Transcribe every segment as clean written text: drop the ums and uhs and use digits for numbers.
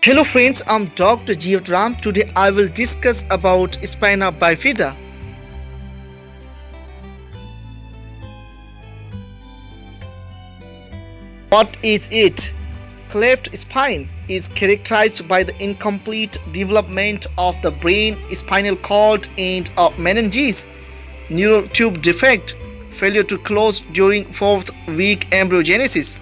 Hello friends, I'm Dr. Jeevat Ram. Today I will discuss about spina bifida. What is it? Cleft spine is characterized by the incomplete development of the brain, spinal cord and meninges, neural tube defect, failure to close during 4th week embryogenesis.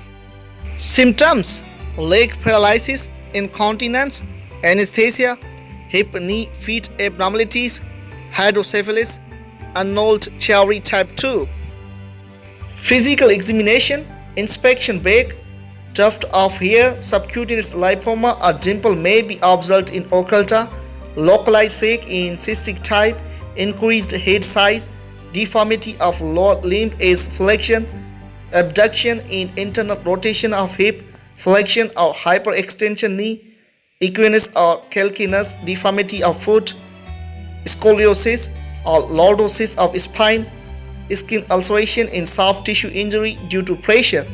Symptoms: leg paralysis, incontinence, anesthesia, hip, knee, feet abnormalities, hydrocephalus, Arnold Chiari type 2. Physical examination: inspection bag, tuft of hair, subcutaneous lipoma or dimple may be observed in occulta, localized sac in cystic type, increased head size, deformity of lower limb is flexion, abduction in internal rotation of hip, flexion or hyperextension knee, equinus or calcaneus deformity of foot, scoliosis or lordosis of spine, skin ulceration in soft tissue injury due to pressure.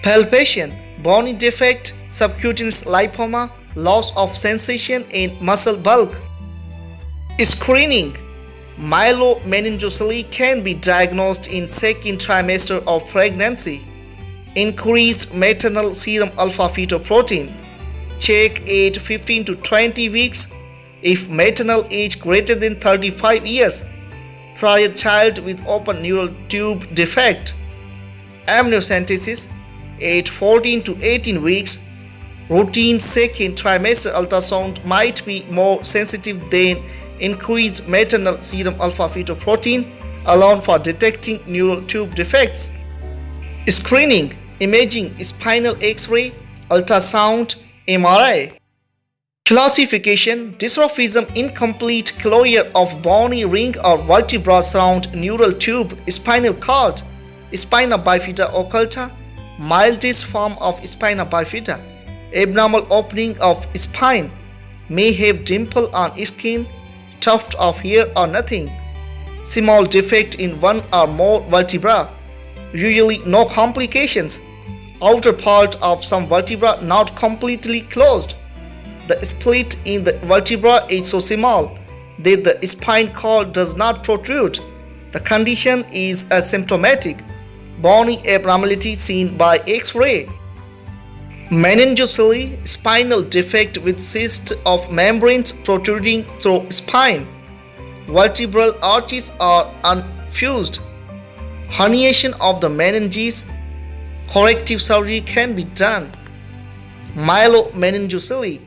Palpation: bony defect, subcutaneous lipoma, loss of sensation in muscle bulk. Screening: myelomeningocele can be diagnosed in second trimester of pregnancy. Increased maternal serum alpha-fetoprotein. Check at 15 to 20 weeks if maternal age greater than 35 years. Prior child with open neural tube defect. Amniocentesis at 14 to 18 weeks. Routine second trimester ultrasound might be more sensitive than increased maternal serum alpha-fetoprotein alone for detecting neural tube defects. Screening: imaging, spinal X-ray, ultrasound, MRI. Classification: dystrophism, incomplete closure of bony ring or vertebra surround neural tube, spinal cord, spina bifida occulta, mildest form of spina bifida, abnormal opening of spine, may have dimple on skin, tuft of hair or nothing, small defect in one or more vertebra, usually no complications, outer part of some vertebra not completely closed. The split in the vertebra is so small that the spine cord does not protrude. The condition is asymptomatic. Bony abnormality seen by X-ray. Meningocele, spinal defect with cyst of membranes protruding through spine. Vertebral arches are unfused. Herniation of the meninges. Corrective surgery can be done. Myelomeningocele,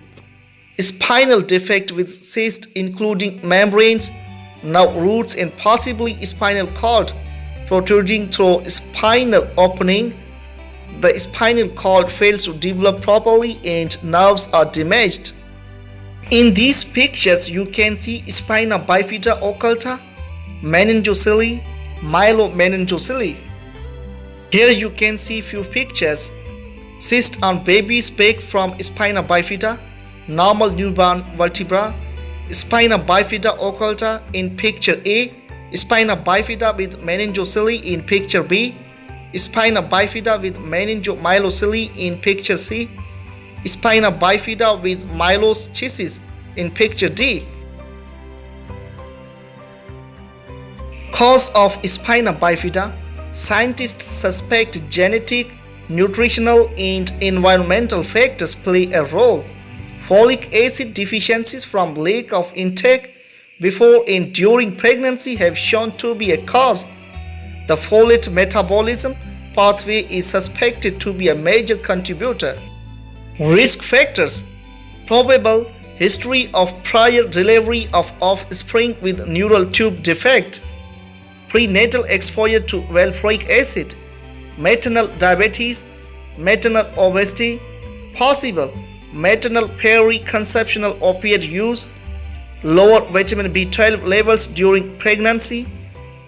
spinal defect with cyst including membranes, nerve roots and possibly spinal cord protruding through spinal opening. The spinal cord fails to develop properly and nerves are damaged. In these pictures you can see spina bifida occulta, meningocele, myelomeningocele. Here you can see few pictures. Cyst on baby's back from spina bifida, normal newborn vertebra, spina bifida occulta in picture A, spina bifida with meningocele in picture B, spina bifida with meningomyelocele in picture C, spina bifida with myeloschisis in picture D. Cause of spina bifida: scientists suspect genetic, nutritional and environmental factors play a role. Folic acid deficiencies from lack of intake before and during pregnancy have shown to be a cause. The folate metabolism pathway is suspected to be a major contributor. Risk factors: probable history of prior delivery of offspring with neural tube defect, prenatal exposure to valproic acid, maternal diabetes, maternal obesity, possible maternal periconceptional opioid use, lower vitamin B12 levels during pregnancy,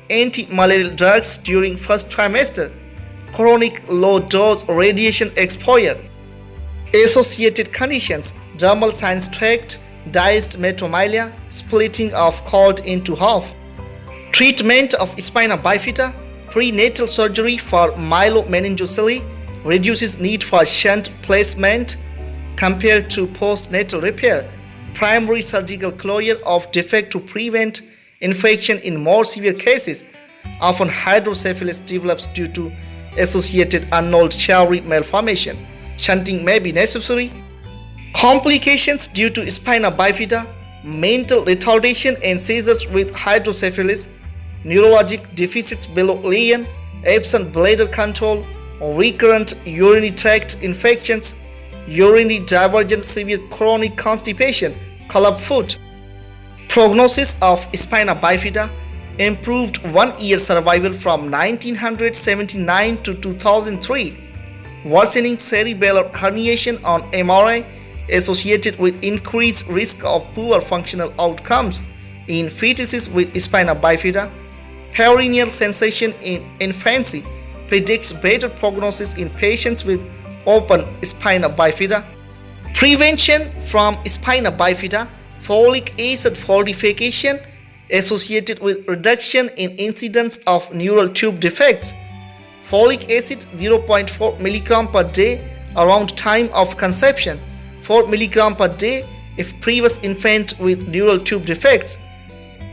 anti-malarial drugs during first trimester, chronic low-dose radiation exposure. Associated conditions: dermal sinus tract, diced metomelia, splitting of cord into half. Treatment of spina bifida: prenatal surgery for myelomeningocele, reduces need for shunt placement, compared to postnatal repair. Primary surgical closure of defect to prevent infection in more severe cases. Often hydrocephalus develops due to associated annulled cherry malformation. Shunting may be necessary. Complications due to spina bifida, mental retardation and seizures with hydrocephalus, neurologic deficits below lesion, absent bladder control, recurrent urinary tract infections, urinary divergence, severe chronic constipation, club foot. Prognosis of spina bifida: improved 1 year survival from 1979 to 2003. Worsening cerebellar herniation on MRI associated with increased risk of poor functional outcomes in fetuses with spina bifida. Perineal sensation in infancy predicts better prognosis in patients with open spina bifida. Prevention from spina bifida: folic acid fortification associated with reduction in incidence of neural tube defects. Folic acid 0.4 mg per day around time of conception, 4 mg per day if previous infant with neural tube defects.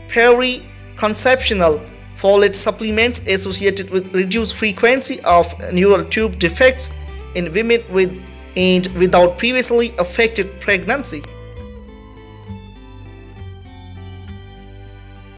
Periconceptional folate supplements associated with reduced frequency of neural tube defects in women with and without previously affected pregnancy.